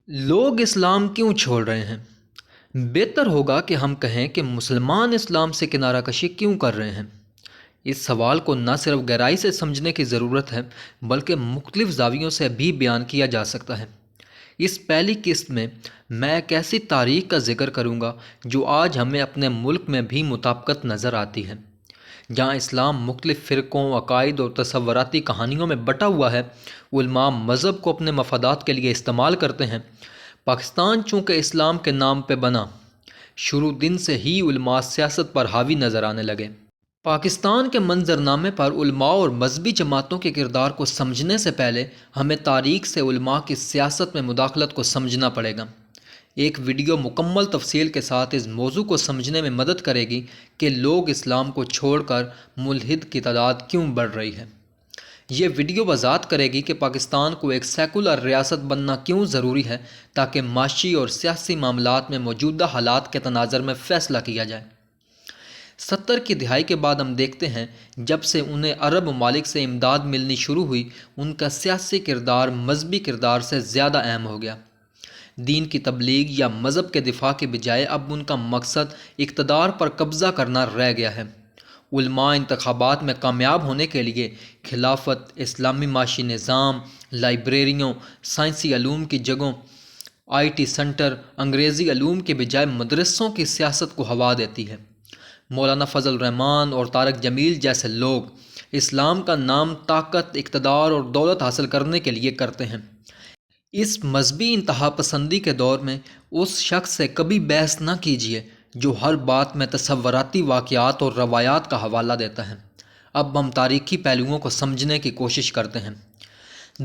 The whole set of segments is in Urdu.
لوگ اسلام کیوں چھوڑ رہے ہیں؟ بہتر ہوگا کہ ہم کہیں کہ مسلمان اسلام سے کنارہ کشی کیوں کر رہے ہیں۔ اس سوال کو نہ صرف گہرائی سے سمجھنے کی ضرورت ہے بلکہ مختلف زاویوں سے بھی بیان کیا جا سکتا ہے۔ اس پہلی قسط میں ایک ایسی تاریخ کا ذکر کروں گا جو آج ہمیں اپنے ملک میں بھی مطابقت نظر آتی ہے۔ جہاں اسلام مختلف فرقوں، عقائد اور تصوراتی کہانیوں میں بٹا ہوا ہے، علماء مذہب کو اپنے مفادات کے لیے استعمال کرتے ہیں۔ پاکستان چونکہ اسلام کے نام پہ بنا، شروع دن سے ہی علماء سیاست پر حاوی نظر آنے لگے۔ پاکستان کے منظرنامے پر علماء اور مذہبی جماعتوں کے کردار کو سمجھنے سے پہلے ہمیں تاریخ سے علماء کی سیاست میں مداخلت کو سمجھنا پڑے گا۔ ایک ویڈیو مکمل تفصیل کے ساتھ اس موضوع کو سمجھنے میں مدد کرے گی کہ لوگ اسلام کو چھوڑ کر ملحد کی تعداد کیوں بڑھ رہی ہے۔ یہ ویڈیو وضاحت کرے گی کہ پاکستان کو ایک سیکولر ریاست بننا کیوں ضروری ہے تاکہ معاشی اور سیاسی معاملات میں موجودہ حالات کے تناظر میں فیصلہ کیا جائے۔ 70 کی دہائی کے بعد ہم دیکھتے ہیں جب سے انہیں عرب ممالک سے امداد ملنی شروع ہوئی، ان کا سیاسی کردار مذہبی کردار سے زیادہ اہم ہو گیا۔ دین کی تبلیغ یا مذہب کے دفاع کے بجائے اب ان کا مقصد اقتدار پر قبضہ کرنا رہ گیا ہے۔ علماء انتخابات میں کامیاب ہونے کے لیے خلافت، اسلامی معاشی نظام، لائبریریوں، سائنسی علوم کی جگہوں، IT سنٹر، انگریزی علوم کے بجائے مدرسوں کی سیاست کو ہوا دیتی ہے۔ مولانا فضل الرحمان اور طارق جمیل جیسے لوگ اسلام کا نام طاقت، اقتدار اور دولت حاصل کرنے کے لیے کرتے ہیں۔ اس مذہبی انتہا پسندی کے دور میں اس شخص سے کبھی بحث نہ کیجیے جو ہر بات میں تصوراتی واقعات اور روایات کا حوالہ دیتا ہے۔ اب ہم تاریخی پہلوؤں کو سمجھنے کی کوشش کرتے ہیں۔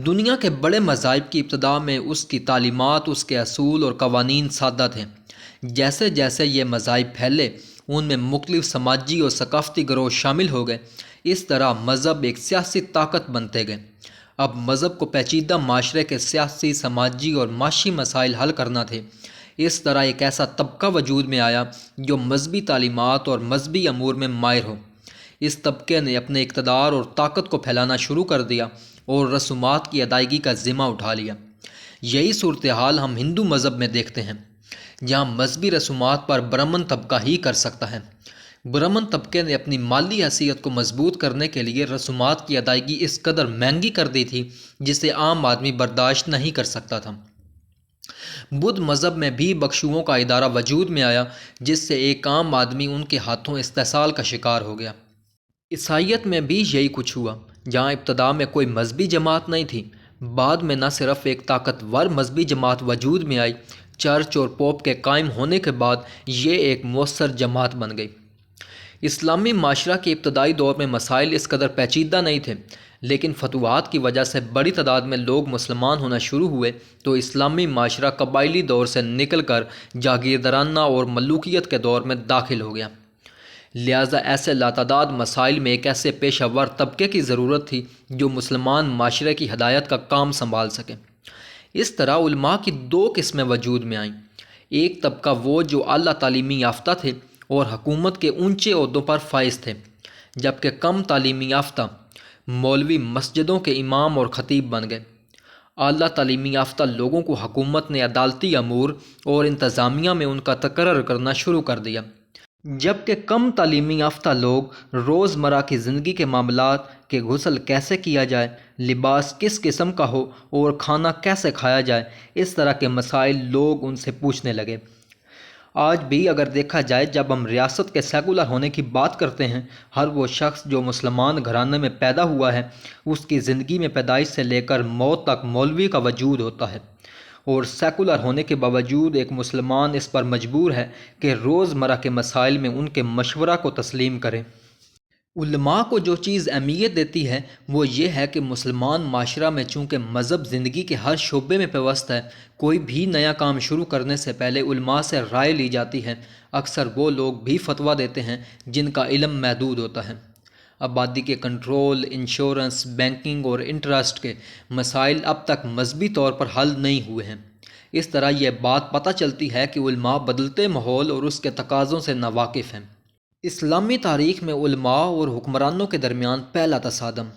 دنیا کے بڑے مذاہب کی ابتدا میں اس کی تعلیمات، اس کے اصول اور قوانین سادہ تھے۔ جیسے جیسے یہ مذاہب پھیلے، ان میں مختلف سماجی اور ثقافتی گروہ شامل ہو گئے۔ اس طرح مذہب ایک سیاسی طاقت بنتے گئے۔ اب مذہب کو پیچیدہ معاشرے کے سیاسی، سماجی اور معاشی مسائل حل کرنا تھے۔ اس طرح ایک ایسا طبقہ وجود میں آیا جو مذہبی تعلیمات اور مذہبی امور میں ماہر ہو۔ اس طبقے نے اپنے اقتدار اور طاقت کو پھیلانا شروع کر دیا اور رسومات کی ادائیگی کا ذمہ اٹھا لیا۔ یہی صورتحال ہم ہندو مذہب میں دیکھتے ہیں، جہاں مذہبی رسومات پر برہمن طبقہ ہی کر سکتا ہے۔ برہمن طبقے نے اپنی مالی حیثیت کو مضبوط کرنے کے لیے رسومات کی ادائیگی اس قدر مہنگی کر دی تھی جسے عام آدمی برداشت نہیں کر سکتا تھا۔ بدھ مذہب میں بھی بخشوؤں کا ادارہ وجود میں آیا جس سے ایک عام آدمی ان کے ہاتھوں استحصال کا شکار ہو گیا۔ عیسائیت میں بھی یہی کچھ ہوا، جہاں ابتدا میں کوئی مذہبی جماعت نہیں تھی، بعد میں نہ صرف ایک طاقتور مذہبی جماعت وجود میں آئی، چرچ اور پوپ کے قائم ہونے کے بعد یہ ایک مؤثر جماعت بن گئی۔ اسلامی معاشرہ کے ابتدائی دور میں مسائل اس قدر پیچیدہ نہیں تھے، لیکن فتوحات کی وجہ سے بڑی تعداد میں لوگ مسلمان ہونا شروع ہوئے تو اسلامی معاشرہ قبائلی دور سے نکل کر جاگیردارانہ اور ملوکیت کے دور میں داخل ہو گیا۔ لہٰذا ایسے لاتعداد مسائل میں ایک ایسے پیشہ ور طبقے کی ضرورت تھی جو مسلمان معاشرے کی ہدایت کا کام سنبھال سکے۔ اس طرح علماء کی دو قسمیں وجود میں آئیں۔ ایک طبقہ وہ جو اعلیٰ تعلیمی یافتہ تھے اور حکومت کے اونچے عہدوں پر فائز تھے، جبکہ کم تعلیمی یافتہ مولوی مسجدوں کے امام اور خطیب بن گئے۔ اعلیٰ تعلیمی یافتہ لوگوں کو حکومت نے عدالتی امور اور انتظامیہ میں ان کا تقرر کرنا شروع کر دیا، جبکہ کم تعلیمی یافتہ لوگ روزمرہ کی زندگی کے معاملات کہ غسل کیسے کیا جائے، لباس کس قسم کا ہو اور کھانا کیسے کھایا جائے، اس طرح کے مسائل لوگ ان سے پوچھنے لگے۔ آج بھی اگر دیکھا جائے، جب ہم ریاست کے سیکولر ہونے کی بات کرتے ہیں، ہر وہ شخص جو مسلمان گھرانے میں پیدا ہوا ہے، اس کی زندگی میں پیدائش سے لے کر موت تک مولوی کا وجود ہوتا ہے، اور سیکولر ہونے کے باوجود ایک مسلمان اس پر مجبور ہے کہ روزمرہ کے مسائل میں ان کے مشورہ کو تسلیم کرے۔ علماء کو جو چیز اہمیت دیتی ہے وہ یہ ہے کہ مسلمان معاشرہ میں چونکہ مذہب زندگی کے ہر شعبے میں پیوست ہے، کوئی بھی نیا کام شروع کرنے سے پہلے علماء سے رائے لی جاتی ہے۔ اکثر وہ لوگ بھی فتویٰ دیتے ہیں جن کا علم محدود ہوتا ہے۔ آبادی کے کنٹرول، انشورنس، بینکنگ اور انٹرسٹ کے مسائل اب تک مذہبی طور پر حل نہیں ہوئے ہیں۔ اس طرح یہ بات پتہ چلتی ہے کہ علماء بدلتے ماحول اور اس کے تقاضوں سے ناواقف ہیں۔ اسلامی تاریخ میں علماء اور حکمرانوں کے درمیان پہلا تصادم۔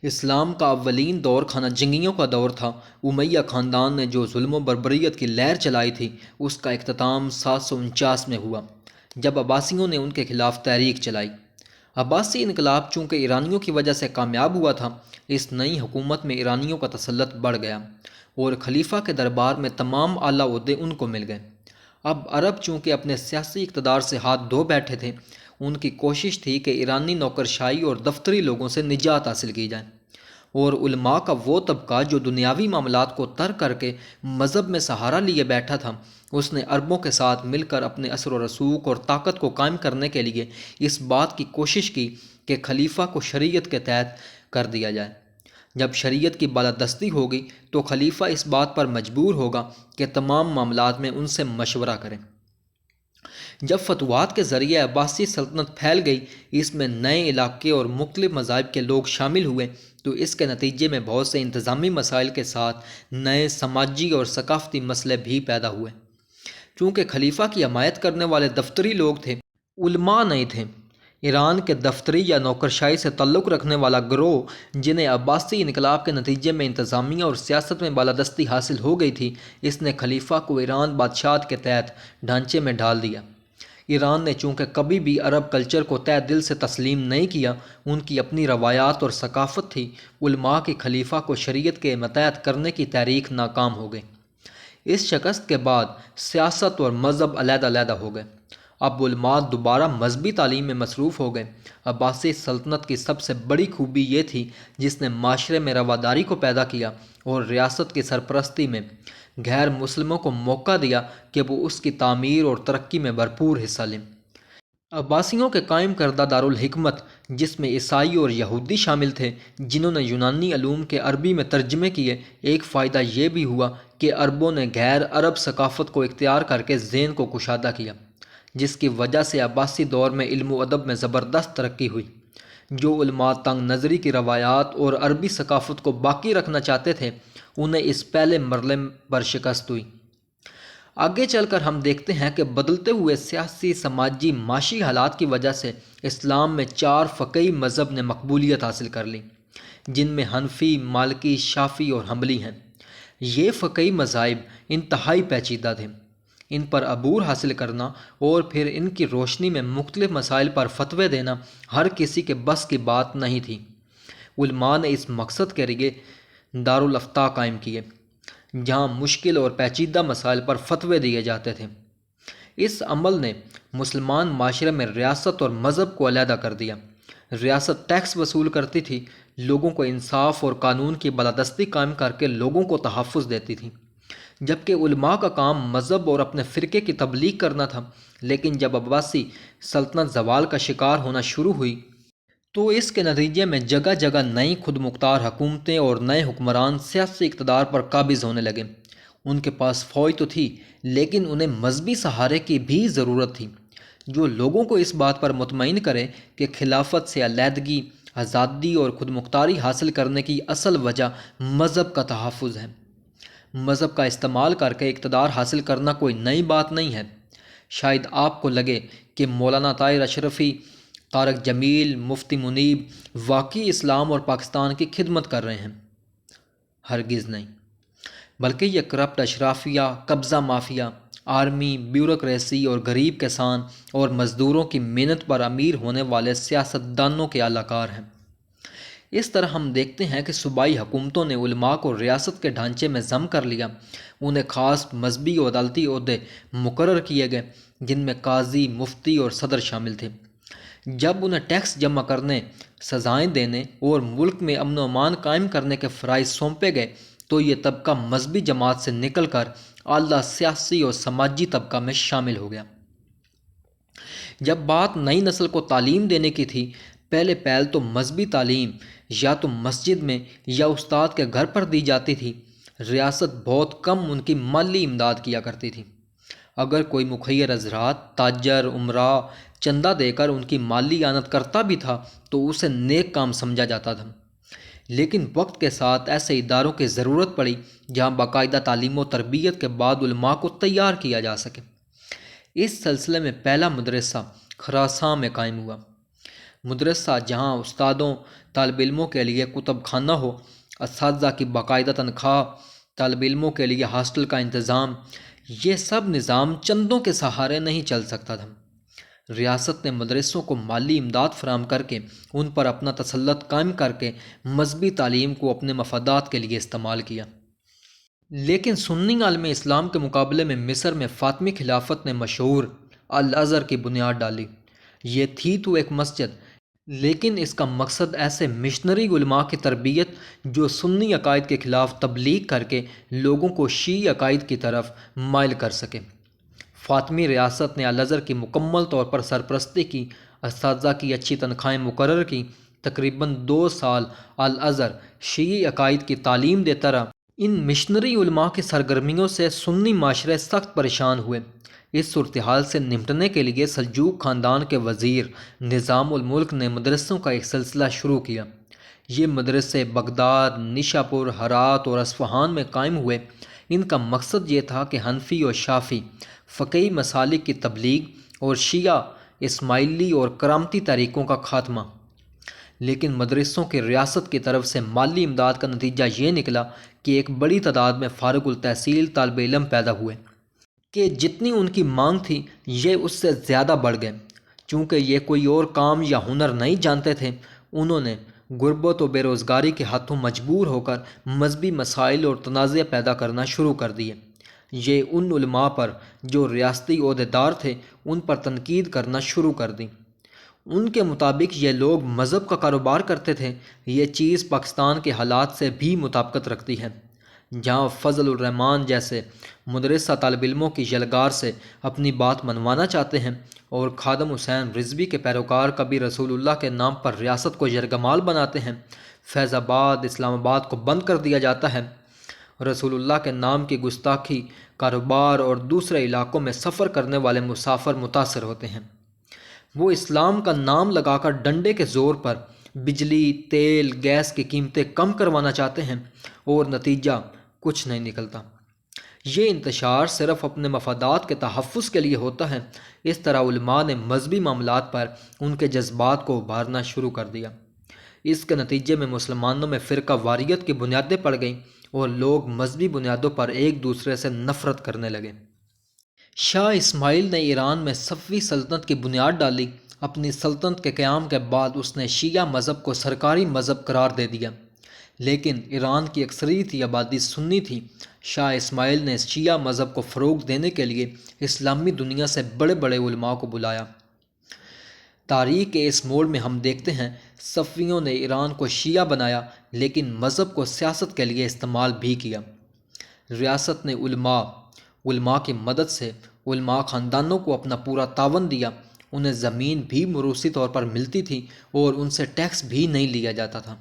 اسلام کا اولین دور خانہ جنگیوں کا دور تھا۔ امیہ خاندان نے جو ظلم و بربریت کی لہر چلائی تھی، اس کا اختتام 749 میں ہوا، جب عباسیوں نے ان کے خلاف تحریک چلائی۔ عباسی انقلاب چونکہ ایرانیوں کی وجہ سے کامیاب ہوا تھا، اس نئی حکومت میں ایرانیوں کا تسلط بڑھ گیا اور خلیفہ کے دربار میں تمام اعلیٰ عہدے ان کو مل گئے۔ اب عرب چونکہ اپنے سیاسی اقتدار سے ہاتھ دھو بیٹھے تھے، ان کی کوشش تھی کہ ایرانی نوکرشاہی اور دفتری لوگوں سے نجات حاصل کی جائے، اور علماء کا وہ طبقہ جو دنیاوی معاملات کو ترک کر کے مذہب میں سہارا لیے بیٹھا تھا، اس نے عربوں کے ساتھ مل کر اپنے اثر و رسوخ اور طاقت کو قائم کرنے کے لیے اس بات کی کوشش کی کہ خلیفہ کو شریعت کے تحت کر دیا جائے۔ جب شریعت کی بالادستی ہوگی تو خلیفہ اس بات پر مجبور ہوگا کہ تمام معاملات میں ان سے مشورہ کریں۔ جب فتوحات کے ذریعے عباسی سلطنت پھیل گئی، اس میں نئے علاقے اور مختلف مذاہب کے لوگ شامل ہوئے، تو اس کے نتیجے میں بہت سے انتظامی مسائل کے ساتھ نئے سماجی اور ثقافتی مسئلے بھی پیدا ہوئے۔ چونکہ خلیفہ کی حمایت کرنے والے دفتری لوگ تھے، علماء نہیں تھے، ایران کے دفتری یا نوکرشاہی سے تعلق رکھنے والا گروہ جنہیں عباسی انقلاب کے نتیجے میں انتظامیہ اور سیاست میں بالادستی حاصل ہو گئی تھی، اس نے خلیفہ کو ایران بادشاہت کے تحت ڈھانچے میں ڈال دیا۔ ایران نے چونکہ کبھی بھی عرب کلچر کو تہ دل سے تسلیم نہیں کیا، ان کی اپنی روایات اور ثقافت تھی، علماء کی خلیفہ کو شریعت کے متحد کرنے کی تحریک ناکام ہو گئی۔ اس شکست کے بعد سیاست اور مذہب علیحدہ علیحدہ ہو گئے۔ اب علماء دوبارہ مذہبی تعلیم میں مصروف ہو گئے۔ عباسی سلطنت کی سب سے بڑی خوبی یہ تھی جس نے معاشرے میں رواداری کو پیدا کیا اور ریاست کی سرپرستی میں غیر مسلموں کو موقع دیا کہ وہ اس کی تعمیر اور ترقی میں بھرپور حصہ لیں۔ عباسیوں کے قائم کردہ دارالحکمت، جس میں عیسائی اور یہودی شامل تھے جنہوں نے یونانی علوم کے عربی میں ترجمے کیے، ایک فائدہ یہ بھی ہوا کہ عربوں نے غیر عرب ثقافت کو اختیار کر کے ذہن کو کشادہ کیا، جس کی وجہ سے عباسی دور میں علم و ادب میں زبردست ترقی ہوئی۔ جو علماء تنگ نظری کی روایات اور عربی ثقافت کو باقی رکھنا چاہتے تھے، انہیں اس پہلے مرحلے پر شکست ہوئی۔ آگے چل کر ہم دیکھتے ہیں کہ بدلتے ہوئے سیاسی، سماجی، معاشی حالات کی وجہ سے اسلام میں 4 فقہی مذہب نے مقبولیت حاصل کر لی، جن میں حنفی، مالکی، شافعی اور حنبلی ہیں۔ یہ فقہی مذاہب انتہائی پیچیدہ تھے۔ ان پر عبور حاصل کرنا اور پھر ان کی روشنی میں مختلف مسائل پر فتوے دینا ہر کسی کے بس کی بات نہیں تھی۔ علماء نے اس مقصد کے لیے دارالافتاء قائم کیے، جہاں مشکل اور پیچیدہ مسائل پر فتوے دیے جاتے تھے۔ اس عمل نے مسلمان معاشرے میں ریاست اور مذہب کو علیحدہ کر دیا۔ ریاست ٹیکس وصول کرتی تھی، لوگوں کو انصاف اور قانون کی بالادستی قائم کر کے لوگوں کو تحفظ دیتی تھی، جبکہ علماء کا کام مذہب اور اپنے فرقے کی تبلیغ کرنا تھا۔ لیکن جب عباسی سلطنت زوال کا شکار ہونا شروع ہوئی تو اس کے نتیجے میں جگہ جگہ نئی خود مختار حکومتیں اور نئے حکمران سیاسی اقتدار پر قابض ہونے لگے۔ ان کے پاس فوج تو تھی، لیکن انہیں مذہبی سہارے کی بھی ضرورت تھی، جو لوگوں کو اس بات پر مطمئن کرے کہ خلافت سے علیحدگی، آزادی اور خود مختاری حاصل کرنے کی اصل وجہ مذہب کا تحفظ ہے۔ مذہب کا استعمال کر کے اقتدار حاصل کرنا کوئی نئی بات نہیں ہے۔ شاید آپ کو لگے کہ مولانا طاہر اشرفی، طارق جمیل، مفتی منیب واقعی اسلام اور پاکستان کی خدمت کر رہے ہیں۔ ہرگز نہیں، بلکہ یہ کرپٹ اشرافیہ، قبضہ مافیا، آرمی، بیوروکریسی اور غریب کسان اور مزدوروں کی محنت پر امیر ہونے والے سیاست دانوں کے اعلی کار ہیں۔ اس طرح ہم دیکھتے ہیں کہ صوبائی حکومتوں نے علماء کو ریاست کے ڈھانچے میں ضم کر لیا۔ انہیں خاص مذہبی و عدالتی عہدے مقرر کیے گئے، جن میں قاضی، مفتی اور صدر شامل تھے۔ جب انہیں ٹیکس جمع کرنے، سزائیں دینے اور ملک میں امن و امان قائم کرنے کے فرائض سونپے گئے تو یہ طبقہ مذہبی جماعت سے نکل کر اعلیٰ سیاسی اور سماجی طبقہ میں شامل ہو گیا۔ جب بات نئی نسل کو تعلیم دینے کی تھی، پہلے پہل تو مذہبی تعلیم یا تو مسجد میں یا استاد کے گھر پر دی جاتی تھی۔ ریاست بہت کم ان کی مالی امداد کیا کرتی تھی۔ اگر کوئی مخیر حضرات، تاجر، امراء چندہ دے کر ان کی مالی اعانت کرتا بھی تھا تو اسے نیک کام سمجھا جاتا تھا۔ لیکن وقت کے ساتھ ایسے اداروں کی ضرورت پڑی جہاں باقاعدہ تعلیم و تربیت کے بعد علماء کو تیار کیا جا سکے۔ اس سلسلے میں پہلا مدرسہ خراساں میں قائم ہوا۔ مدرسہ جہاں استادوں طالب علموں کے لیے کتب خانہ ہو، اساتذہ کی باقاعدہ تنخواہ، طالب علموں کے لیے ہاسٹل کا انتظام، یہ سب نظام چندوں کے سہارے نہیں چل سکتا تھا۔ ریاست نے مدرسوں کو مالی امداد فراہم کر کے ان پر اپنا تسلط قائم کر کے مذہبی تعلیم کو اپنے مفادات کے لیے استعمال کیا۔ لیکن سنی عالم اسلام کے مقابلے میں مصر میں فاطمی خلافت نے مشہور الازہر کی بنیاد ڈالی۔ یہ تھی تو ایک مسجد، لیکن اس کا مقصد ایسے مشنری علماء کی تربیت جو سنی عقائد کے خلاف تبلیغ کر کے لوگوں کو شیعی عقائد کی طرف مائل کر سکے۔ فاطمی ریاست نے الازہر کی مکمل طور پر سرپرستی کی، اساتذہ کی اچھی تنخواہیں مقرر کی۔ تقریباً 2 سال الازہر شیعی عقائد کی تعلیم دیتا رہا۔ ان مشنری علماء کی سرگرمیوں سے سنی معاشرے سخت پریشان ہوئے۔ اس صورتحال سے نمٹنے کے لیے سلجوق خاندان کے وزیر نظام الملک نے مدرسوں کا ایک سلسلہ شروع کیا۔ یہ مدرسے بغداد، نیشاپور، ہرات اور اصفہان میں قائم ہوئے۔ ان کا مقصد یہ تھا کہ حنفی اور شافعی فقہی مسالک کی تبلیغ اور شیعہ اسماعیلی اور کرامتی طریقوں کا خاتمہ۔ لیکن مدرسوں کی ریاست کی طرف سے مالی امداد کا نتیجہ یہ نکلا کہ ایک بڑی تعداد میں فارغ التحصیل طالب علم پیدا ہوئے کہ جتنی ان کی مانگ تھی یہ اس سے زیادہ بڑھ گئے۔ چونکہ یہ کوئی اور کام یا ہنر نہیں جانتے تھے، انہوں نے غربت و بے روزگاری کے ہاتھوں مجبور ہو کر مذہبی مسائل اور تنازع پیدا کرنا شروع کر دیے۔ یہ ان علماء پر جو ریاستی عہدیدار تھے ان پر تنقید کرنا شروع کر دی۔ ان کے مطابق یہ لوگ مذہب کا کاروبار کرتے تھے۔ یہ چیز پاکستان کے حالات سے بھی مطابقت رکھتی ہے، جہاں فضل الرحمان جیسے مدرسہ طالب علموں کی یلغار سے اپنی بات منوانا چاہتے ہیں اور خادم حسین رضوی کے پیروکار کبھی رسول اللہ کے نام پر ریاست کو یرغمال بناتے ہیں۔ فیض آباد، اسلام آباد کو بند کر دیا جاتا ہے۔ رسول اللہ کے نام کی گستاخی، کاروبار اور دوسرے علاقوں میں سفر کرنے والے مسافر متاثر ہوتے ہیں۔ وہ اسلام کا نام لگا کر ڈنڈے کے زور پر بجلی، تیل، گیس کی قیمتیں کم کروانا چاہتے ہیں اور نتیجہ کچھ نہیں نکلتا۔ یہ انتشار صرف اپنے مفادات کے تحفظ کے لیے ہوتا ہے۔ اس طرح علماء نے مذہبی معاملات پر ان کے جذبات کو ابھارنا شروع کر دیا۔ اس کے نتیجے میں مسلمانوں میں فرقہ واریت کی بنیادیں پڑ گئیں اور لوگ مذہبی بنیادوں پر ایک دوسرے سے نفرت کرنے لگے۔ شاہ اسماعیل نے ایران میں صفوی سلطنت کی بنیاد ڈالی۔ اپنی سلطنت کے قیام کے بعد اس نے شیعہ مذہب کو سرکاری مذہب قرار دے دیا، لیکن ایران کی اکثریتی آبادی سنی تھی۔ شاہ اسماعیل نے شیعہ مذہب کو فروغ دینے کے لیے اسلامی دنیا سے بڑے بڑے علماء کو بلایا۔ تاریخ کے اس موڑ میں ہم دیکھتے ہیں صفویوں نے ایران کو شیعہ بنایا لیکن مذہب کو سیاست کے لیے استعمال بھی کیا۔ ریاست نے علماء کی مدد سے علماء خاندانوں کو اپنا پورا تعاون دیا۔ انہیں زمین بھی موروثی طور پر ملتی تھی اور ان سے ٹیکس بھی نہیں لیا جاتا تھا۔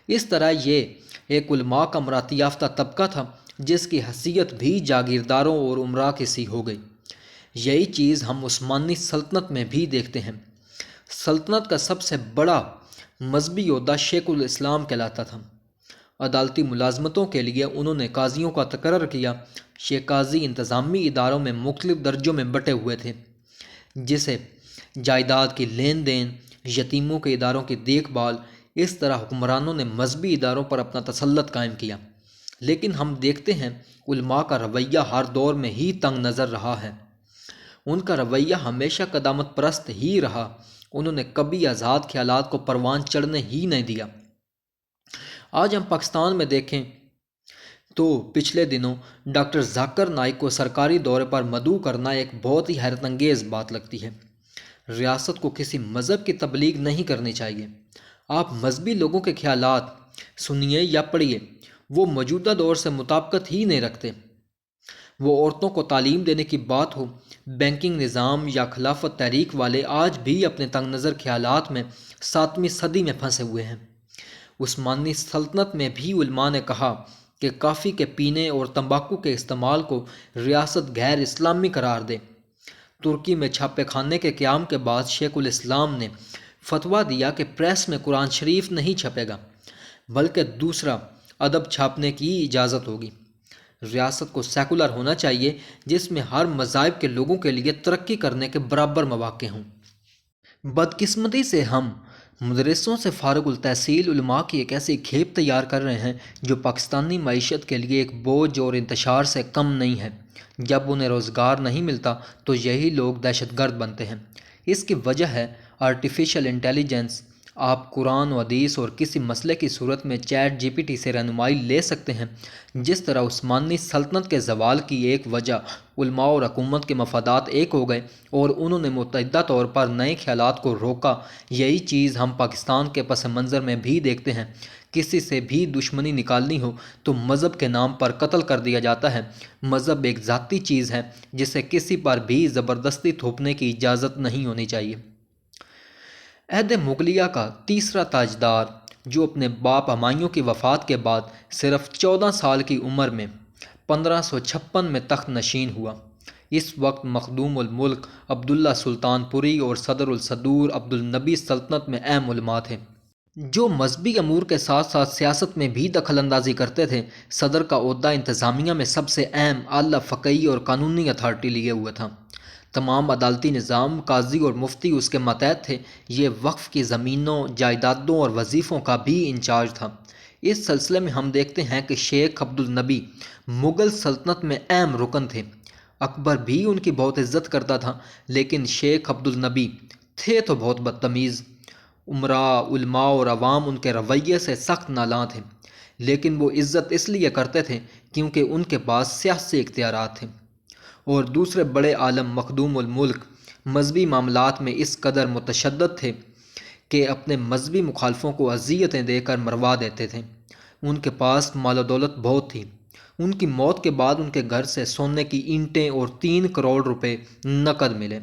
اس طرح یہ ایک علماء کا مراتب یافتہ طبقہ تھا جس کی حیثیت بھی جاگیرداروں اور امراء کی سی ہو گئی۔ یہی چیز ہم عثمانی سلطنت میں بھی دیکھتے ہیں۔ سلطنت کا سب سے بڑا مذہبی عہدہ شیخ الاسلام کہلاتا تھا۔ عدالتی ملازمتوں کے لیے انہوں نے قاضیوں کا تقرر کیا۔ یہ قاضی انتظامی اداروں میں مختلف درجوں میں بٹے ہوئے تھے، جسے جائیداد کی لین دین، یتیموں کے اداروں کی دیکھ بھال۔ اس طرح حکمرانوں نے مذہبی اداروں پر اپنا تسلط قائم کیا۔ لیکن ہم دیکھتے ہیں علماء کا رویہ ہر دور میں ہی تنگ نظر رہا ہے۔ ان کا رویہ ہمیشہ قدامت پرست ہی رہا۔ انہوں نے کبھی آزاد خیالات کو پروان چڑھنے ہی نہیں دیا۔ آج ہم پاکستان میں دیکھیں تو پچھلے دنوں ڈاکٹر ذاکر نائک کو سرکاری دورے پر مدعو کرنا ایک بہت ہی حیرت انگیز بات لگتی ہے۔ ریاست کو کسی مذہب کی تبلیغ نہیں کرنی چاہیے۔ آپ مذہبی لوگوں کے خیالات سنیے یا پڑھیے، وہ موجودہ دور سے مطابقت ہی نہیں رکھتے۔ وہ عورتوں کو تعلیم دینے کی بات ہو، بینکنگ نظام یا خلافت تحریک والے آج بھی اپنے تنگ نظر خیالات میں 7ویں صدی میں پھنسے ہوئے ہیں۔ عثمانی سلطنت میں بھی علماء نے کہا کہ کافی کے پینے اور تمباکو کے استعمال کو ریاست غیر اسلامی قرار دے۔ ترکی میں چھاپے خانے کے قیام کے بعد شیخ الاسلام نے فتویٰ دیا کہ پریس میں قرآن شریف نہیں چھپے گا، بلکہ دوسرا ادب چھاپنے کی اجازت ہوگی۔ ریاست کو سیکولر ہونا چاہیے جس میں ہر مذاہب کے لوگوں کے لیے ترقی کرنے کے برابر مواقع ہوں۔ بدقسمتی سے ہم مدرسوں سے فارغ التحصیل علماء کی ایک ایسی کھیپ تیار کر رہے ہیں جو پاکستانی معیشت کے لیے ایک بوجھ اور انتشار سے کم نہیں ہے۔ جب انہیں روزگار نہیں ملتا تو یہی لوگ دہشت گرد بنتے ہیں۔ اس کی وجہ ہے آرٹیفیشل انٹیلیجنس۔ آپ قرآن و حدیث اور کسی مسئلے کی صورت میں چیٹ جی پی ٹی سے رہنمائی لے سکتے ہیں۔ جس طرح عثمانی سلطنت کے زوال کی ایک وجہ علماء اور حکومت کے مفادات ایک ہو گئے اور انہوں نے متعدد طور پر نئے خیالات کو روکا، یہی چیز ہم پاکستان کے پس منظر میں بھی دیکھتے ہیں۔ کسی سے بھی دشمنی نکالنی ہو تو مذہب کے نام پر قتل کر دیا جاتا ہے۔ مذہب ایک ذاتی چیز ہے جسے کسی پر بھی زبردستی تھوپنے کی اجازت نہیں ہونی چاہیے۔ عہد مغلیہ کا تیسرا تاجدار، جو اپنے باپ ہمایوں کی وفات کے بعد صرف 14 سال کی عمر میں 1556 میں تخت نشین ہوا، اس وقت مخدوم الملک عبداللہ سلطان پوری اور صدر الصدور عبدالنبی سلطنت میں اہم علماء تھے، جو مذہبی امور کے ساتھ ساتھ سیاست میں بھی دخل اندازی کرتے تھے۔ صدر کا عہدہ انتظامیہ میں سب سے اہم اعلیٰ فقہی اور قانونی اتھارٹی لیے ہوا تھا۔ تمام عدالتی نظام، قاضی اور مفتی اس کے ماتحت تھے۔ یہ وقف کی زمینوں، جائیدادوں اور وظیفوں کا بھی انچارج تھا۔ اس سلسلے میں ہم دیکھتے ہیں کہ شیخ عبدالنبی مغل سلطنت میں اہم رکن تھے۔ اکبر بھی ان کی بہت عزت کرتا تھا، لیکن شیخ عبدالنبی تھے تو بہت بدتمیز۔ امراء، علماء اور عوام ان کے رویے سے سخت نالاں تھے، لیکن وہ عزت اس لیے کرتے تھے کیونکہ ان کے پاس سیاسی اختیارات تھے۔ اور دوسرے بڑے عالم مخدوم الملک مذہبی معاملات میں اس قدر متشدد تھے کہ اپنے مذہبی مخالفوں کو اذیتیں دے کر مروا دیتے تھے۔ ان کے پاس مال و دولت بہت تھی۔ ان کی موت کے بعد ان کے گھر سے سونے کی اینٹیں اور 3 کروڑ روپے نقد ملے۔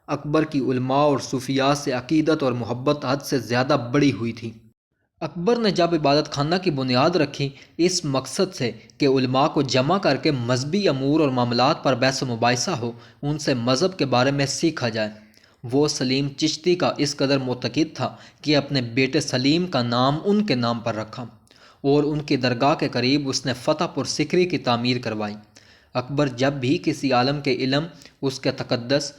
اکبر کی علماء اور صوفیاء سے عقیدت اور محبت حد سے زیادہ بڑی ہوئی تھی۔ اکبر نے جب عبادت خانہ کی بنیاد رکھی، اس مقصد سے کہ علماء کو جمع کر کے مذہبی امور اور معاملات پر بحث و مباحثہ ہو، ان سے مذہب کے بارے میں سیکھا جائے۔ وہ سلیم چشتی کا اس قدر معتقد تھا کہ اپنے بیٹے سلیم کا نام ان کے نام پر رکھا، اور ان کی درگاہ کے قریب اس نے فتح پور سکری کی تعمیر کروائی۔ اکبر جب بھی کسی عالم کے علم، اس کے تقدس،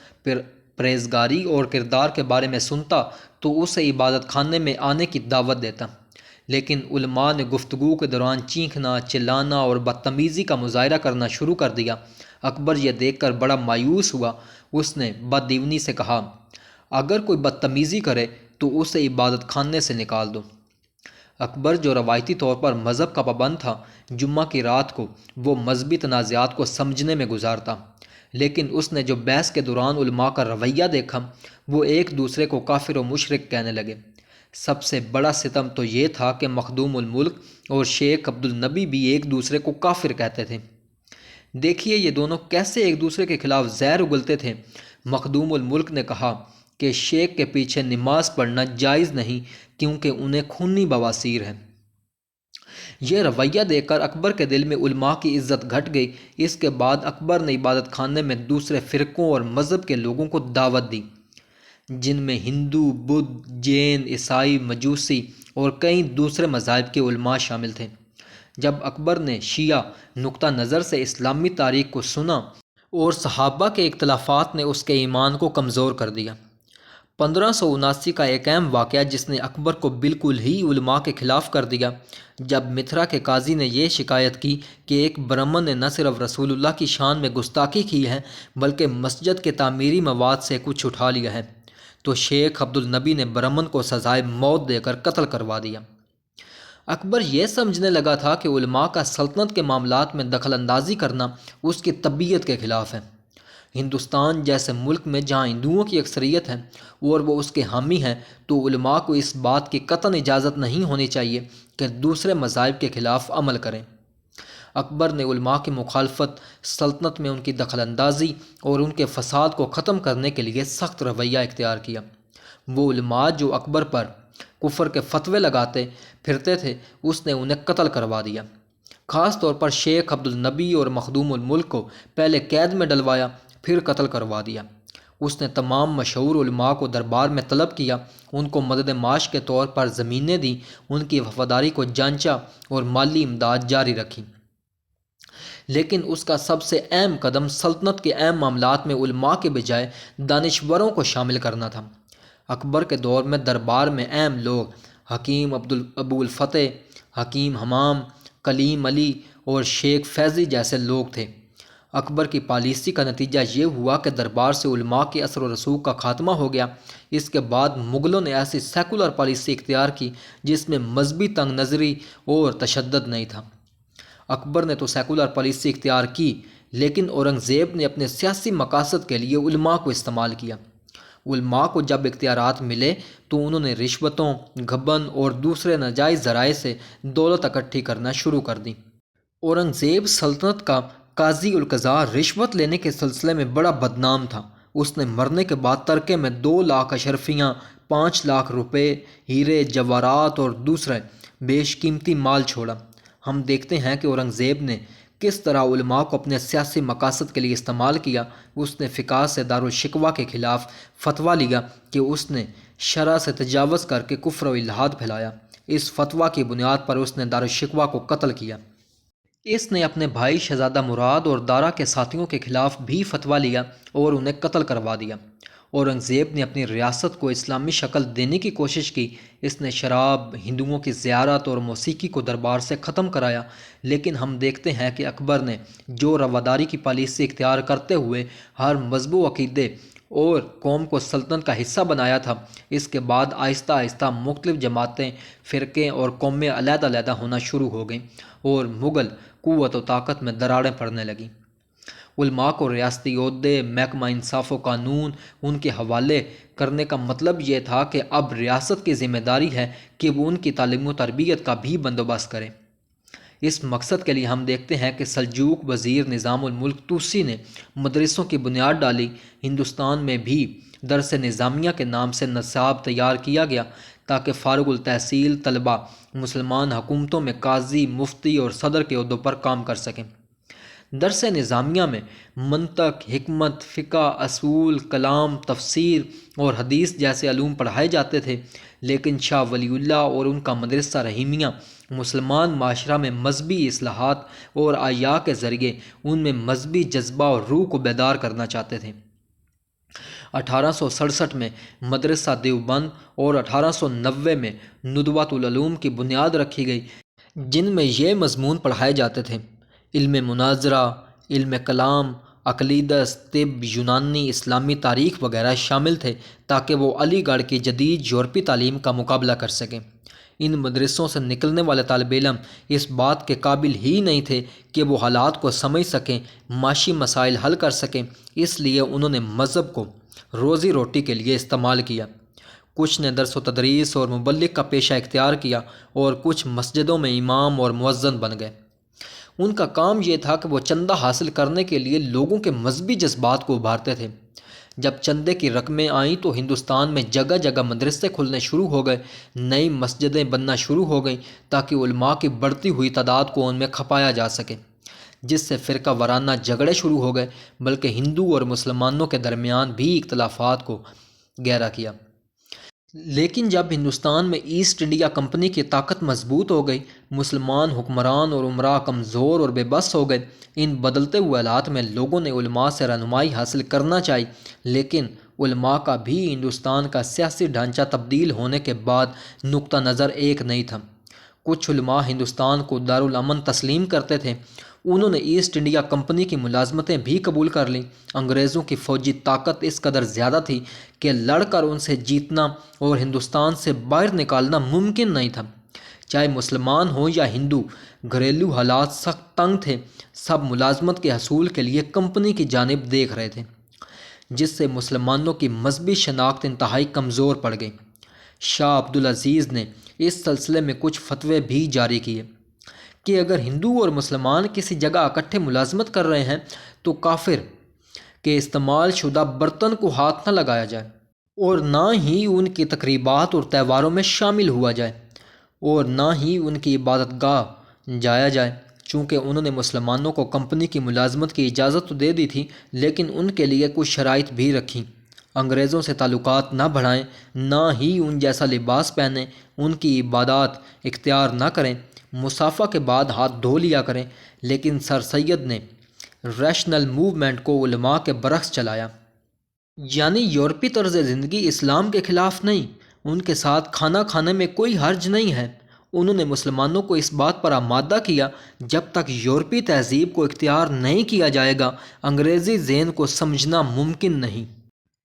پرہیزگاری اور کردار کے بارے میں سنتا تو اسے عبادت خانے میں آنے کی دعوت دیتا، لیکن علماء نے گفتگو کے دوران چیخنا، چلانا اور بدتمیزی کا مظاہرہ کرنا شروع کر دیا۔ اکبر یہ دیکھ کر بڑا مایوس ہوا۔ اس نے بددیونی سے کہا، اگر کوئی بدتمیزی کرے تو اسے عبادت خانے سے نکال دو۔ اکبر جو روایتی طور پر مذہب کا پابند تھا، جمعہ کی رات کو وہ مذہبی تنازعات کو سمجھنے میں گزارتا، لیکن اس نے جو بحث کے دوران علماء کا رویہ دیکھا، وہ ایک دوسرے کو کافر و مشرک کہنے لگے۔ سب سے بڑا ستم تو یہ تھا کہ مخدوم الملک اور شیخ عبدالنبی بھی ایک دوسرے کو کافر کہتے تھے۔ دیکھیے یہ دونوں کیسے ایک دوسرے کے خلاف زہر اگلتے تھے۔ مخدوم الملک نے کہا کہ شیخ کے پیچھے نماز پڑھنا جائز نہیں کیونکہ انہیں خونی بواسیر ہے۔ یہ رویہ دیکھ کر اکبر کے دل میں علماء کی عزت گھٹ گئی۔ اس کے بعد اکبر نے عبادت خانے میں دوسرے فرقوں اور مذہب کے لوگوں کو دعوت دی، جن میں ہندو، بدھ، جین، عیسائی، مجوسی اور کئی دوسرے مذاہب کے علماء شامل تھے۔ جب اکبر نے شیعہ نقطہ نظر سے اسلامی تاریخ کو سنا اور صحابہ کے اختلافات نے اس کے ایمان کو کمزور کر دیا۔ 1579 کا ایک اہم واقعہ جس نے اکبر کو بالکل ہی علماء کے خلاف کر دیا، جب متھرا کے قاضی نے یہ شکایت کی کہ ایک برہمن نے نہ صرف رسول اللہ کی شان میں گستاخی کی ہے بلکہ مسجد کے تعمیری مواد سے کچھ اٹھا لیا ہے، تو شیخ عبدالنبی نے برہمن کو سزائے موت دے کر قتل کروا دیا۔ اکبر یہ سمجھنے لگا تھا کہ علماء کا سلطنت کے معاملات میں دخل اندازی کرنا اس کی طبیعت کے خلاف ہے۔ ہندوستان جیسے ملک میں جہاں ہندوؤں کی اکثریت ہے اور وہ اس کے حامی ہیں، تو علماء کو اس بات کی قطعاً اجازت نہیں ہونی چاہیے کہ دوسرے مذاہب کے خلاف عمل کریں۔ اکبر نے علماء کی مخالفت، سلطنت میں ان کی دخل اندازی اور ان کے فساد کو ختم کرنے کے لیے سخت رویہ اختیار کیا۔ وہ علماء جو اکبر پر کفر کے فتوے لگاتے پھرتے تھے، اس نے انہیں قتل کروا دیا۔ خاص طور پر شیخ عبدالنبی اور مخدوم الملک کو پہلے قید میں ڈلوایا، پھر قتل کروا دیا۔ اس نے تمام مشہور علماء کو دربار میں طلب کیا، ان کو مدد معاش کے طور پر زمینیں دیں، ان کی وفاداری کو جانچا اور مالی امداد جاری رکھی۔ لیکن اس کا سب سے اہم قدم سلطنت کے اہم معاملات میں علماء کے بجائے دانشوروں کو شامل کرنا تھا۔ اکبر کے دور میں دربار میں اہم لوگ حکیم ابو الفتح، حکیم حمام، کلیم علی اور شیخ فیضی جیسے لوگ تھے۔ اکبر کی پالیسی کا نتیجہ یہ ہوا کہ دربار سے علماء کے اثر و رسوخ کا خاتمہ ہو گیا۔ اس کے بعد مغلوں نے ایسی سیکولر پالیسی اختیار کی جس میں مذہبی تنگ نظری اور تشدد نہیں تھا۔ اکبر نے تو سیکولر پالیسی اختیار کی، لیکن اورنگزیب نے اپنے سیاسی مقاصد کے لیے علماء کو استعمال کیا۔ علماء کو جب اختیارات ملے تو انہوں نے رشوتوں، گبن اور دوسرے ناجائز ذرائع سے دولت اکٹھی کرنا شروع کر دی۔ اورنگزیب سلطنت کا قاضی القضاء رشوت لینے کے سلسلے میں بڑا بدنام تھا۔ اس نے مرنے کے بعد ترکے میں 2 لاکھ اشرفیاں، 5 لاکھ روپے، ہیرے جواہرات اور دوسرے بیش قیمتی مال چھوڑا۔ ہم دیکھتے ہیں کہ اورنگزیب نے کس طرح علماء کو اپنے سیاسی مقاصد کے لیے استعمال کیا۔ اس نے فقہ سے دارالشکوہ کے خلاف فتویٰ لیا کہ اس نے شرع سے تجاوز کر کے کفر و الحاد پھیلایا۔ اس فتویٰ کی بنیاد پر اس نے دارالشکوہ کو قتل کیا۔ اس نے اپنے بھائی شہزادہ مراد اور دارا کے ساتھیوں کے خلاف بھی فتویٰ لیا اور انہیں قتل کروا دیا۔ اورنگزیب نے اپنی ریاست کو اسلامی شکل دینے کی کوشش کی۔ اس نے شراب، ہندوؤں کی زیارت اور موسیقی کو دربار سے ختم کرایا، لیکن ہم دیکھتے ہیں کہ اکبر نے جو رواداری کی پالیسی اختیار کرتے ہوئے ہر مذہب و عقیدے اور قوم کو سلطنت کا حصہ بنایا تھا، اس کے بعد آہستہ آہستہ مختلف جماعتیں، فرقے اور قومیں علیحدہ علیحدہ ہونا شروع ہو گئیں اور مغل قوت و طاقت میں دراڑیں پڑنے لگیں۔ علماء کو ریاستی عہدے، محکمہ انصاف و قانون ان کے حوالے کرنے کا مطلب یہ تھا کہ اب ریاست کی ذمہ داری ہے کہ وہ ان کی تعلیم و تربیت کا بھی بندوبست کرے۔ اس مقصد کے لیے ہم دیکھتے ہیں کہ سلجوق وزیر نظام الملک طوسی نے مدرسوں کی بنیاد ڈالی۔ ہندوستان میں بھی درس نظامیہ کے نام سے نصاب تیار کیا گیا تاکہ فارغ التحصیل طلباء مسلمان حکومتوں میں قاضی، مفتی اور صدر کے عہدوں پر کام کر سکیں۔ درس نظامیہ میں منطق، حکمت، فقہ، اصول، کلام، تفسیر اور حدیث جیسے علوم پڑھائے جاتے تھے، لیکن شاہ ولی اللہ اور ان کا مدرسہ رحیمیہ مسلمان معاشرہ میں مذہبی اصلاحات اور احیاء کے ذریعے ان میں مذہبی جذبہ اور روح کو بیدار کرنا چاہتے تھے۔ 1867 میں مدرسہ دیوبند اور 1890 میں ندوۃ العلوم کی بنیاد رکھی گئی، جن میں یہ مضمون پڑھائے جاتے تھے: علم مناظرہ، علم کلام، عقلیدس، طب، یونانی، اسلامی تاریخ وغیرہ شامل تھے تاکہ وہ علی گڑھ کی جدید یورپی تعلیم کا مقابلہ کر سکیں۔ ان مدرسوں سے نکلنے والے طالب علم اس بات کے قابل ہی نہیں تھے کہ وہ حالات کو سمجھ سکیں، معاشی مسائل حل کر سکیں، اس لیے انہوں نے مذہب کو روزی روٹی کے لیے استعمال کیا۔ کچھ نے درس و تدریس اور مبلغ کا پیشہ اختیار کیا اور کچھ مسجدوں میں امام اور مؤذن بن گئے۔ ان کا کام یہ تھا کہ وہ چندہ حاصل کرنے کے لیے لوگوں کے مذہبی جذبات کو ابھارتے تھے۔ جب چندے کی رقمیں آئیں تو ہندوستان میں جگہ جگہ مدرسے کھلنے شروع ہو گئے، نئی مسجدیں بننا شروع ہو گئیں تاکہ علماء کی بڑھتی ہوئی تعداد کو ان میں کھپایا جا سکے، جس سے فرقہ وارانہ جھگڑے شروع ہو گئے، بلکہ ہندو اور مسلمانوں کے درمیان بھی اختلافات کو گہرا کیا۔ لیکن جب ہندوستان میں ایسٹ انڈیا کمپنی کی طاقت مضبوط ہو گئی، مسلمان حکمران اور امراء کمزور اور بے بس ہو گئے۔ ان بدلتے ہوئے حالات میں لوگوں نے علماء سے رہنمائی حاصل کرنا چاہی، لیکن علماء کا بھی ہندوستان کا سیاسی ڈھانچہ تبدیل ہونے کے بعد نقطہ نظر ایک نہیں تھا۔ کچھ علماء ہندوستان کو دارالامن تسلیم کرتے تھے، انہوں نے ایسٹ انڈیا کمپنی کی ملازمتیں بھی قبول کر لیں۔ انگریزوں کی فوجی طاقت اس قدر زیادہ تھی کہ لڑ کر ان سے جیتنا اور ہندوستان سے باہر نکالنا ممکن نہیں تھا۔ چاہے مسلمان ہوں یا ہندو، گھریلو حالات سخت تنگ تھے، سب ملازمت کے حصول کے لیے کمپنی کی جانب دیکھ رہے تھے، جس سے مسلمانوں کی مذہبی شناخت انتہائی کمزور پڑ گئی۔ شاہ عبدالعزیز نے اس سلسلے میں کچھ فتوے بھی جاری کیے کہ اگر ہندو اور مسلمان کسی جگہ اکٹھے ملازمت کر رہے ہیں تو کافر کے استعمال شدہ برتن کو ہاتھ نہ لگایا جائے، اور نہ ہی ان کی تقریبات اور تہواروں میں شامل ہوا جائے، اور نہ ہی ان کی عبادت گاہ جایا جائے۔ چونکہ انہوں نے مسلمانوں کو کمپنی کی ملازمت کی اجازت تو دے دی تھی، لیکن ان کے لیے کچھ شرائط بھی رکھیں: انگریزوں سے تعلقات نہ بڑھائیں، نہ ہی ان جیسا لباس پہنیں، ان کی عبادات اختیار نہ کریں، مصافحہ کے بعد ہاتھ دھو لیا کریں۔ لیکن سر سید نے ریشنل موومنٹ کو علماء کے برعکس چلایا۔ یعنی یورپی طرز زندگی اسلام کے خلاف نہیں، ان کے ساتھ کھانا کھانے میں کوئی حرج نہیں ہے۔ انہوں نے مسلمانوں کو اس بات پر آمادہ کیا جب تک یورپی تہذیب کو اختیار نہیں کیا جائے گا انگریزی ذہن کو سمجھنا ممکن نہیں۔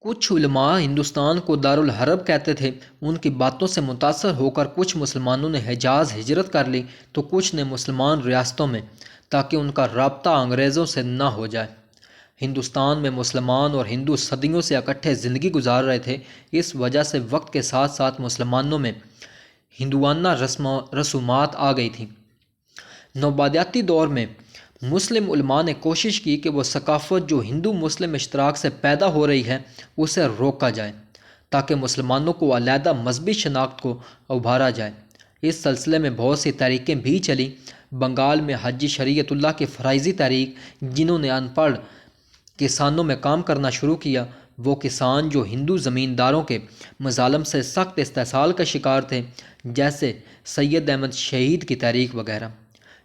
کچھ علماء ہندوستان کو دارالحرب کہتے تھے۔ ان کی باتوں سے متاثر ہو کر کچھ مسلمانوں نے حجاز ہجرت کر لی تو کچھ نے مسلمان ریاستوں میں، تاکہ ان کا رابطہ انگریزوں سے نہ ہو جائے۔ ہندوستان میں مسلمان اور ہندو صدیوں سے اکٹھے زندگی گزار رہے تھے، اس وجہ سے وقت کے ساتھ ساتھ مسلمانوں میں ہندوانہ رسومات آ گئی تھیں۔ نوبادیاتی دور میں مسلم علماء نے کوشش کی کہ وہ ثقافت جو ہندو مسلم اشتراک سے پیدا ہو رہی ہے اسے روکا جائے، تاکہ مسلمانوں کو علیحدہ مذہبی شناخت کو ابھارا جائے۔ اس سلسلے میں بہت سی تحریکیں بھی چلیں۔ بنگال میں حاجی شریعت اللہ کی فرائضی تحریک، جنہوں نے ان پڑھ کسانوں میں کام کرنا شروع کیا، وہ کسان جو ہندو زمینداروں کے مظالم سے سخت استحصال کا شکار تھے، جیسے سید احمد شہید کی تحریک وغیرہ۔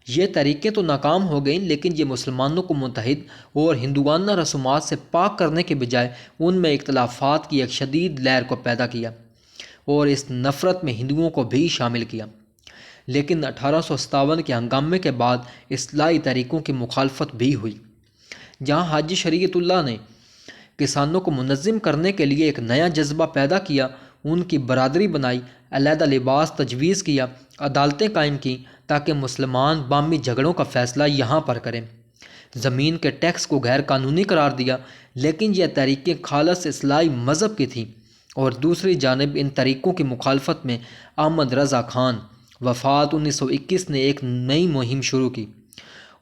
یہ تحریکیں تو ناکام ہو گئیں، لیکن یہ مسلمانوں کو متحد اور ہندوانہ رسومات سے پاک کرنے کے بجائے ان میں اختلافات کی ایک شدید لہر کو پیدا کیا اور اس نفرت میں ہندوؤں کو بھی شامل کیا۔ لیکن 1857 کے ہنگامے کے بعد اصلاحی تحریکوں کی مخالفت بھی ہوئی۔ جہاں حاجی شریعت اللہ نے کسانوں کو منظم کرنے کے لیے ایک نیا جذبہ پیدا کیا، ان کی برادری بنائی، علیحدہ لباس تجویز کیا، عدالتیں قائم کیں تاکہ مسلمان باہمی جھگڑوں کا فیصلہ یہاں پر کریں، زمین کے ٹیکس کو غیر قانونی قرار دیا۔ لیکن یہ تحریکیں خالص اصلاحی مذہب کی تھیں، اور دوسری جانب ان تحریکوں کی مخالفت میں احمد رضا خان وفات 1921 نے ایک نئی مہم شروع کی۔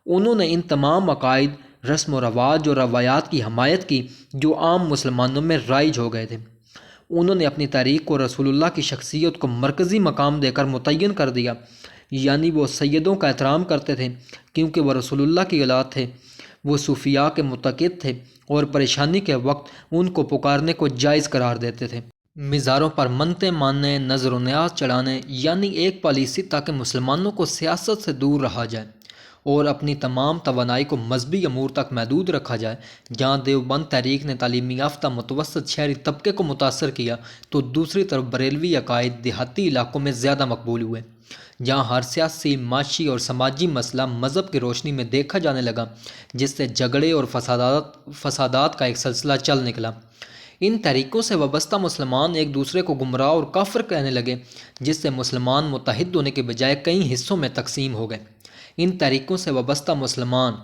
انہوں نے ان تمام عقائد، رسم و رواج اور روایات کی حمایت کی جو عام مسلمانوں میں رائج ہو گئے تھے۔ انہوں نے اپنی تحریک کو رسول اللہ کی شخصیت کو مرکزی مقام دے کر متعین کر دیا، یعنی وہ سیدوں کا احترام کرتے تھے کیونکہ وہ رسول اللہ کی اولاد تھے، وہ صوفیاء کے متقد تھے اور پریشانی کے وقت ان کو پکارنے کو جائز قرار دیتے تھے۔ مزاروں پر منتیں ماننے، نظر و نیاز چڑھانے، یعنی ایک پالیسی تاکہ مسلمانوں کو سیاست سے دور رہا جائے اور اپنی تمام توانائی کو مذہبی امور تک محدود رکھا جائے۔ جہاں دیوبند تحریک نے تعلیم یافتہ متوسط شہری طبقے کو متاثر کیا، تو دوسری طرف بریلوی عقائد دیہاتی علاقوں میں زیادہ مقبول ہوئے۔ جہاں ہر سیاسی، معاشی اور سماجی مسئلہ مذہب کی روشنی میں دیکھا جانے لگا، جس سے جھگڑے اور فسادات کا ایک سلسلہ چل نکلا۔ ان تحریکوں سے وابستہ مسلمان ایک دوسرے کو گمراہ اور کافر کہنے لگے، جس سے مسلمان متحد ہونے کے بجائے کئی حصوں میں تقسیم ہو گئے۔ ان تحریکوں سے وابستہ مسلمان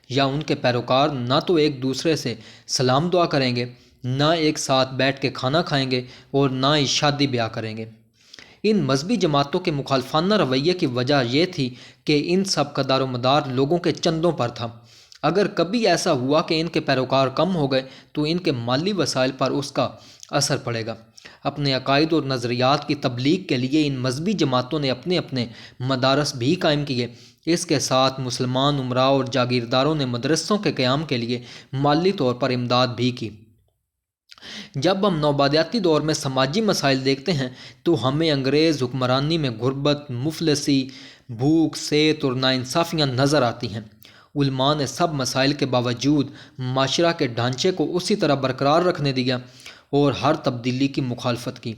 یا ان کے پیروکار نہ تو ایک دوسرے سے سلام دعا کریں گے، نہ ایک ساتھ بیٹھ کے کھانا کھائیں گے اور نہ ہی شادی بیاہ کریں گے۔ ان مذہبی جماعتوں کے مخالفانہ رویے کی وجہ یہ تھی کہ ان سب کا دار و مدار لوگوں کے چندوں پر تھا۔ اگر کبھی ایسا ہوا کہ ان کے پیروکار کم ہو گئے تو ان کے مالی وسائل پر اس کا اثر پڑے گا۔ اپنے عقائد اور نظریات کی تبلیغ کے لیے ان مذہبی جماعتوں نے اپنے اپنے مدارس بھی قائم کیے۔ اس کے ساتھ مسلمان امراء اور جاگیرداروں نے مدرسوں کے قیام کے لیے مالی طور پر امداد بھی کی۔ جب ہم نوبادیاتی دور میں سماجی مسائل دیکھتے ہیں تو ہمیں انگریز حکمرانی میں غربت، مفلسی، بھوک، صحت اور ناانصافیاں نظر آتی ہیں۔ علماء نے سب مسائل کے باوجود معاشرہ کے ڈھانچے کو اسی طرح برقرار رکھنے دیا اور ہر تبدیلی کی مخالفت کی۔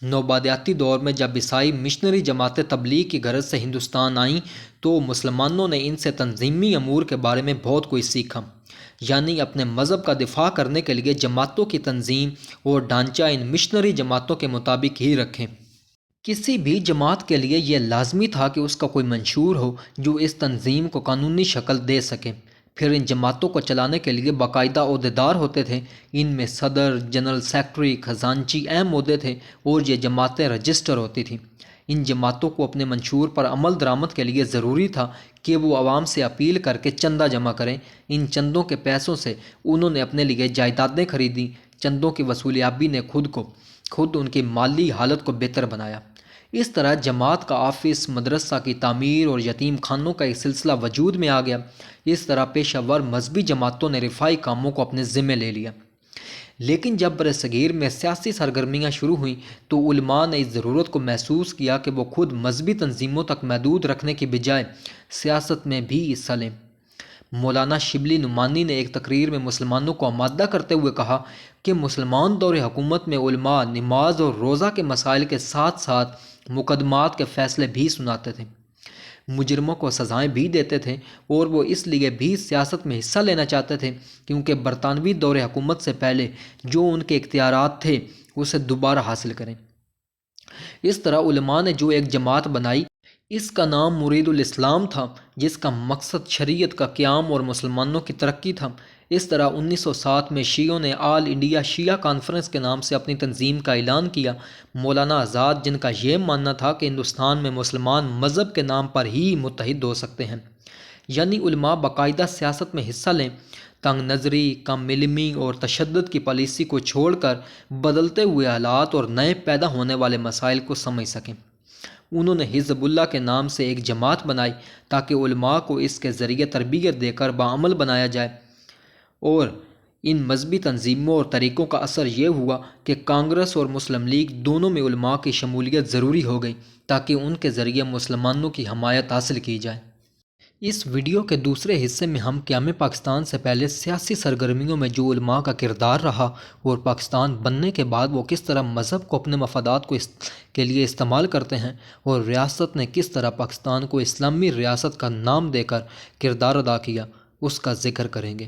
نوبادیاتی دور میں جب عیسائی مشنری جماعتیں تبلیغ کی غرض سے ہندوستان آئیں تو مسلمانوں نے ان سے تنظیمی امور کے بارے میں بہت کچھ سیکھا، یعنی اپنے مذہب کا دفاع کرنے کے لیے جماعتوں کی تنظیم اور ڈھانچہ ان مشنری جماعتوں کے مطابق ہی رکھیں۔ کسی بھی جماعت کے لیے یہ لازمی تھا کہ اس کا کوئی منشور ہو جو اس تنظیم کو قانونی شکل دے سکے۔ پھر ان جماعتوں کو چلانے کے لیے باقاعدہ عہدیدار ہوتے تھے۔ ان میں صدر، جنرل سیکرٹری، خزانچی اہم عہدے تھے اور یہ جماعتیں رجسٹر ہوتی تھیں۔ ان جماعتوں کو اپنے منشور پر عمل درآمد کے لیے ضروری تھا کہ وہ عوام سے اپیل کر کے چندہ جمع کریں۔ ان چندوں کے پیسوں سے انہوں نے اپنے لیے جائیدادیں خریدیں۔ چندوں کی وصولیابی نے خود ان کی مالی حالت کو بہتر بنایا۔ اس طرح جماعت کا آفس، مدرسہ کی تعمیر اور یتیم خانوں کا ایک سلسلہ وجود میں آ گیا۔ اس طرح پیشہ ور مذہبی جماعتوں نے رفاہی کاموں کو اپنے ذمے لے لیا۔ لیکن جب برصغیر میں سیاسی سرگرمیاں شروع ہوئیں تو علماء نے اس ضرورت کو محسوس کیا کہ وہ خود مذہبی تنظیموں تک محدود رکھنے کی بجائے سیاست میں بھی حصہ لیں۔ مولانا شبلی نعمانی نے ایک تقریر میں مسلمانوں کو آمادہ کرتے ہوئے کہا کہ مسلمان دور حکومت میں علماء نماز اور روزہ کے مسائل کے ساتھ ساتھ مقدمات کے فیصلے بھی سناتے تھے، مجرموں کو سزائیں بھی دیتے تھے، اور وہ اس لیے بھی سیاست میں حصہ لینا چاہتے تھے کیونکہ برطانوی دور حکومت سے پہلے جو ان کے اختیارات تھے اسے دوبارہ حاصل کریں۔ اس طرح علماء نے جو ایک جماعت بنائی، اس کا نام مرید الاسلام تھا، جس کا مقصد شریعت کا قیام اور مسلمانوں کی ترقی تھا۔ اس طرح 1907 میں شیعوں نے آل انڈیا شیعہ کانفرنس کے نام سے اپنی تنظیم کا اعلان کیا۔ مولانا آزاد، جن کا یہ ماننا تھا کہ ہندوستان میں مسلمان مذہب کے نام پر ہی متحد ہو سکتے ہیں، یعنی علماء باقاعدہ سیاست میں حصہ لیں، تنگ نظری، کم علمی اور تشدد کی پالیسی کو چھوڑ کر بدلتے ہوئے حالات اور نئے پیدا ہونے والے مسائل کو سمجھ سکیں۔ انہوں نے حزب اللہ کے نام سے ایک جماعت بنائی تاکہ علماء کو اس کے ذریعے تربیت دے کر بعمل بنایا جائے، اور ان مذہبی تنظیموں اور طریقوں کا اثر یہ ہوا کہ کانگریس اور مسلم لیگ دونوں میں علماء کی شمولیت ضروری ہو گئی تاکہ ان کے ذریعے مسلمانوں کی حمایت حاصل کی جائے۔ اس ویڈیو کے دوسرے حصے میں ہم قیام پاکستان سے پہلے سیاسی سرگرمیوں میں جو علماء کا کردار رہا اور پاکستان بننے کے بعد وہ کس طرح مذہب کو اپنے مفادات کے لیے استعمال کرتے ہیں، اور ریاست نے کس طرح پاکستان کو اسلامی ریاست کا نام دے کر کردار ادا کیا، اس کا ذکر کریں گے۔